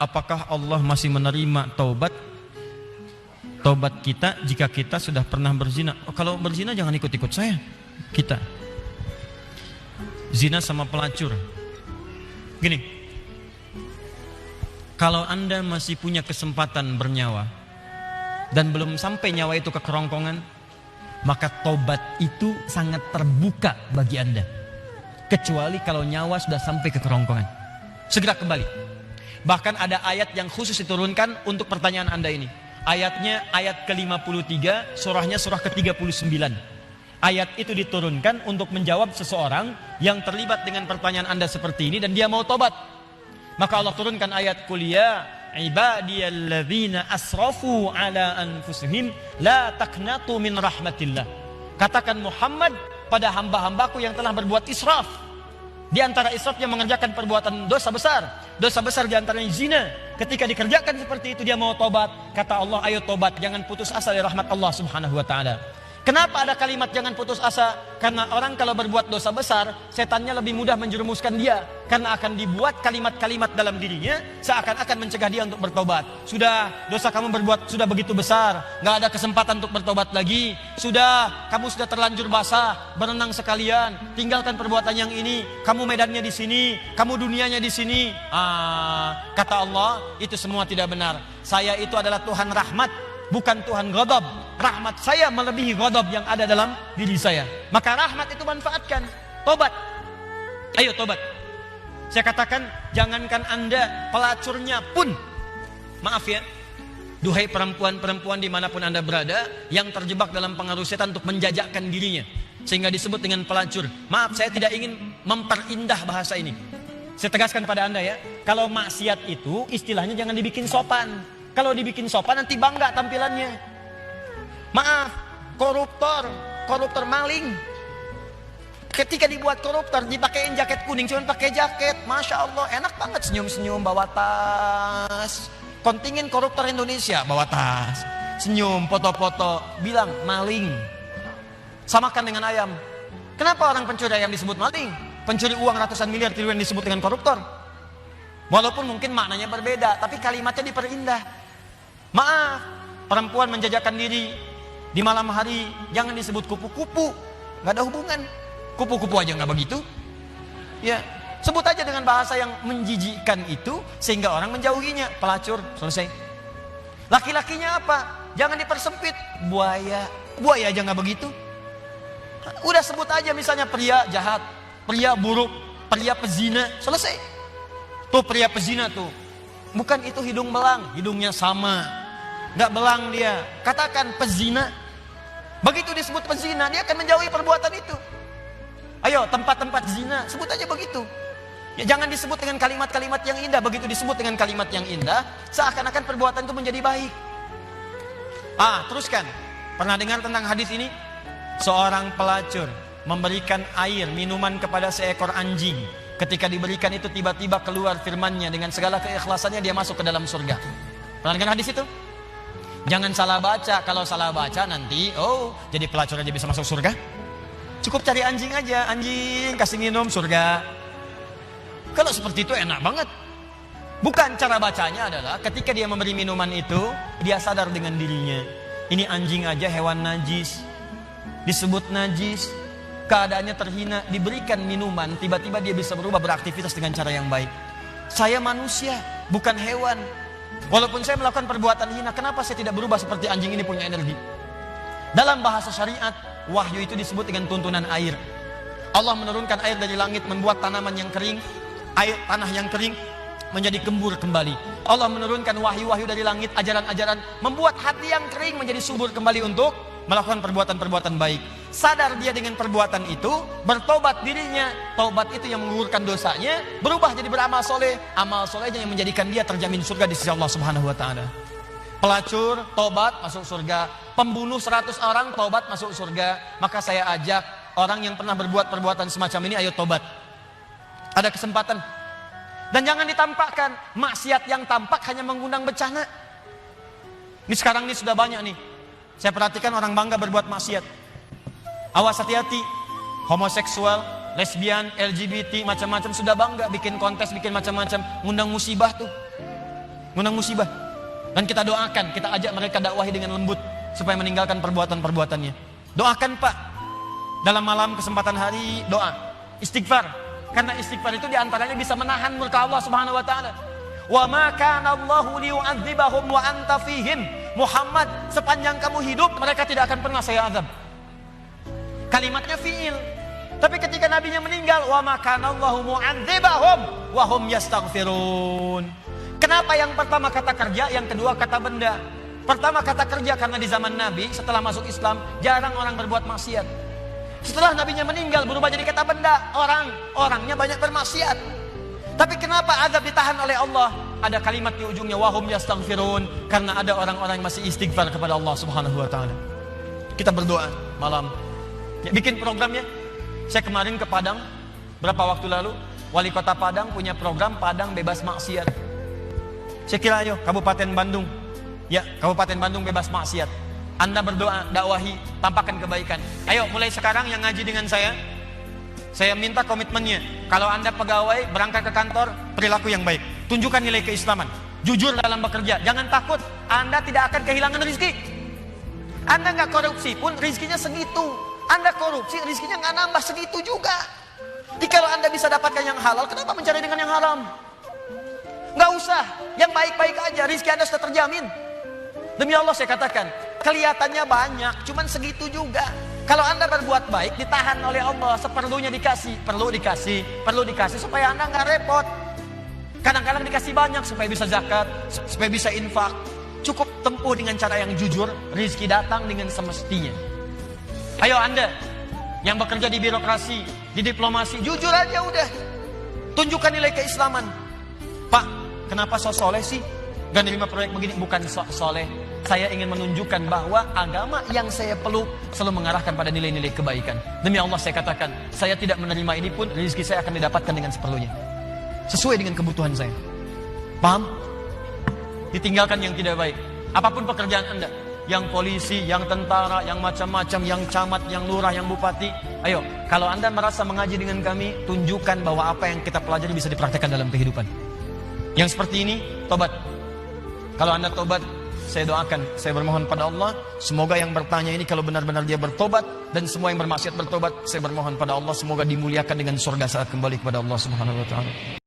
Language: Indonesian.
apakah Allah masih menerima taubat kita jika kita sudah pernah berzina? Oh, kalau berzina jangan ikut-ikut saya. Kita zina sama pelacur. Gini, kalau Anda masih punya kesempatan bernyawa dan belum sampai nyawa itu ke kerongkongan, maka tobat itu sangat terbuka bagi Anda. Kecuali kalau nyawa sudah sampai ke kerongkongan, segera kembali. Bahkan ada ayat yang khusus diturunkan untuk pertanyaan Anda ini. Ayatnya ayat ke-53, surahnya surah ke-39. Ayat itu diturunkan untuk menjawab seseorang yang terlibat dengan pertanyaan Anda seperti ini dan dia mau tobat. Maka Allah turunkan ayat kuliah, ibadiyalladzina asrafu ala anfusihim la taqnatu min rahmatillah. Katakan Muhammad pada hamba-hambaku yang telah berbuat israf. Di antara israfnya mengerjakan perbuatan dosa besar. Dosa besar di antaranya zina. Ketika dikerjakan seperti itu dia mau tobat. Kata Allah, ayo tobat, jangan putus asa dari rahmat Allah Subhanahu wa taala. Kenapa ada kalimat jangan putus asa? Karena orang kalau berbuat dosa besar, setannya lebih mudah menjerumuskan dia. Karena akan dibuat kalimat-kalimat dalam dirinya seakan-akan mencegah dia untuk bertobat. Sudah, dosa kamu berbuat sudah begitu besar, gak ada kesempatan untuk bertobat lagi. Sudah, kamu sudah terlanjur basah, berenang sekalian, tinggalkan perbuatan yang ini. Kamu medannya di sini, kamu dunianya di sini. Kata Allah, itu semua tidak benar. Saya itu adalah Tuhan rahmat, bukan Tuhan ghadab. Rahmat saya melebihi ghadab yang ada dalam diri saya. Maka rahmat itu manfaatkan. Tobat. Ayo tobat. Saya katakan, jangankan Anda, pelacurnya pun. Maaf ya, duhai perempuan-perempuan dimanapun Anda berada, yang terjebak dalam pengaruh setan untuk menjajakkan dirinya, sehingga disebut dengan pelacur. Maaf, saya tidak ingin memperindah bahasa ini. Saya tegaskan pada Anda ya, kalau maksiat itu istilahnya jangan dibikin sopan. Kalau dibikin sopan nanti bangga tampilannya. Maaf, koruptor maling. Ketika dibuat koruptor, dipakein jaket kuning, cuma pakai jaket. Masya Allah, enak banget senyum-senyum bawa tas. Kontingen koruptor Indonesia bawa tas, senyum, foto-foto, bilang maling. Samakan dengan ayam. Kenapa orang pencuri ayam disebut maling? Pencuri uang ratusan miliar triliun disebut dengan koruptor. Walaupun mungkin maknanya berbeda, tapi kalimatnya diperindah. Maaf, perempuan menjajakan diri di malam hari jangan disebut kupu-kupu, nggak ada hubungan. Kupu-kupu aja nggak begitu. Ya, sebut aja dengan bahasa yang menjijikkan itu sehingga orang menjauhinya. Pelacur, selesai. Laki-lakinya apa? Jangan dipersempit. Buaya aja nggak begitu. Udah sebut aja misalnya pria jahat, pria buruk, pria pezina, selesai. Tuh pria pezina tuh, bukan itu hidung belang, hidungnya sama, nggak belang dia. Katakan pezina. Begitu disebut pezina, dia akan menjauhi perbuatan itu. Ayo tempat-tempat zina, sebut aja begitu. Ya, jangan disebut dengan kalimat-kalimat yang indah. Begitu disebut dengan kalimat yang indah, seakan-akan perbuatan itu menjadi baik. Teruskan. Pernah dengar tentang hadis ini? Seorang pelacur memberikan air minuman kepada seekor anjing. Ketika diberikan itu tiba-tiba keluar firman-Nya dengan segala keikhlasannya dia masuk ke dalam surga. Pernah dengar hadis itu? Jangan salah baca. Kalau salah baca nanti jadi pelacur aja bisa masuk surga. Cukup cari anjing aja, anjing kasih minum surga. Kalau seperti itu enak banget. Bukan, cara bacanya adalah ketika dia memberi minuman itu, dia sadar dengan dirinya. Ini anjing aja hewan najis, disebut najis, keadaannya terhina, diberikan minuman, tiba-tiba dia bisa berubah beraktivitas dengan cara yang baik. Saya manusia, bukan hewan. Walaupun saya melakukan perbuatan hina, kenapa saya tidak berubah seperti anjing ini punya energi? Dalam bahasa syariat, wahyu itu disebut dengan tuntunan air. Allah menurunkan air dari langit, membuat tanaman yang kering, tanah yang kering menjadi gembur kembali. Allah menurunkan wahyu-wahyu dari langit, ajaran-ajaran, membuat hati yang kering menjadi subur kembali untuk melakukan perbuatan-perbuatan baik. Sadar dia dengan perbuatan itu, bertobat dirinya. Taubat itu yang menggugurkan dosanya, berubah jadi beramal soleh. Amal solehnya yang menjadikan dia terjamin surga di sisi Allah Subhanahu wa taala. Pelacur, tobat, masuk surga. Pembunuh 100 orang, tobat, masuk surga. Maka saya ajak orang yang pernah berbuat perbuatan semacam ini, ayo tobat. Ada kesempatan. Dan jangan ditampakkan. Maksiat yang tampak hanya mengundang bencana. Ini sekarang ini sudah banyak nih. Saya perhatikan orang bangga berbuat maksiat. Awas hati-hati. Homoseksual, lesbian, LGBT, macam-macam sudah bangga. Bikin kontes, bikin macam-macam. Ngundang musibah tuh. ngundang musibah. Dan kita doakan, kita ajak mereka dakwahi dengan lembut supaya meninggalkan perbuatan-perbuatannya. Doakan Pak, dalam malam kesempatan hari doa, istighfar. Karena istighfar itu diantaranya bisa menahan murka Allah Subhanahu Wa Taala. Wa ma kana Allahu liyu'adzibahum wa anta fihim. Muhammad, sepanjang kamu hidup mereka tidak akan pernah saya azab. Kalimatnya fiil. Tapi ketika nabinya meninggal, wa ma kana Allahu mu'adzibahum wa hum yastaghfirun. Kenapa yang pertama kata kerja, yang kedua kata benda? Pertama kata kerja karena di zaman Nabi setelah masuk Islam jarang orang berbuat maksiat. Setelah nabinya meninggal berubah jadi kata benda, orangnya banyak bermaksiat. Tapi kenapa azab ditahan oleh Allah? Ada kalimat di ujungnya wahum yastaghfirun, karena ada orang-orang yang masih istighfar kepada Allah Subhanahu Wa Taala. Kita berdoa malam. Ya, bikin programnya. Saya kemarin ke Padang berapa waktu lalu, wali kota Padang punya program Padang bebas maksiat. Saya kira ayo Kabupaten Bandung, ya Kabupaten Bandung bebas maksiat. Anda berdoa, dakwahi, tampakkan kebaikan. Ayo mulai sekarang yang ngaji dengan saya minta komitmennya. Kalau Anda pegawai berangkat ke kantor, perilaku yang baik, tunjukkan nilai keislaman, jujur dalam bekerja, jangan takut. Anda tidak akan kehilangan rezeki. Anda nggak korupsi pun rezekinya segitu. Anda korupsi rezekinya nggak nambah segitu juga. Jadi kalau Anda bisa dapatkan yang halal, kenapa mencari dengan yang haram? Nggak usah, yang baik-baik aja, rezeki Anda sudah terjamin. Demi Allah saya katakan, kelihatannya banyak, cuman segitu juga. Kalau Anda berbuat baik, ditahan oleh Allah, seperlunya dikasih, perlu dikasih supaya Anda nggak repot. Kadang-kadang dikasih banyak supaya bisa zakat, supaya bisa infak. Cukup tempuh dengan cara yang jujur, rezeki datang dengan semestinya. Ayo Anda yang bekerja di birokrasi, di diplomasi, jujur aja udah. Tunjukkan nilai keislaman. Pak, kenapa so soleh sih? Gak nerima proyek begini, bukan soleh. Saya ingin menunjukkan bahwa agama yang saya peluk selalu mengarahkan pada nilai-nilai kebaikan. Demi Allah saya katakan, saya tidak menerima ini pun rezeki saya akan didapatkan dengan seperlunya, sesuai dengan kebutuhan saya. Paham? Ditinggalkan yang tidak baik. Apapun pekerjaan Anda, yang polisi, yang tentara, yang macam-macam, yang camat, yang lurah, yang bupati. Ayo, kalau Anda merasa mengaji dengan kami, tunjukkan bahwa apa yang kita pelajari bisa dipraktekkan dalam kehidupan. Yang seperti ini, tobat. Kalau Anda tobat, saya doakan, saya bermohon pada Allah, semoga yang bertanya ini kalau benar-benar dia bertobat, dan semua yang bermaksiat bertobat, saya bermohon pada Allah, semoga dimuliakan dengan surga saat kembali kepada Allah Subhanahu Wa Taala.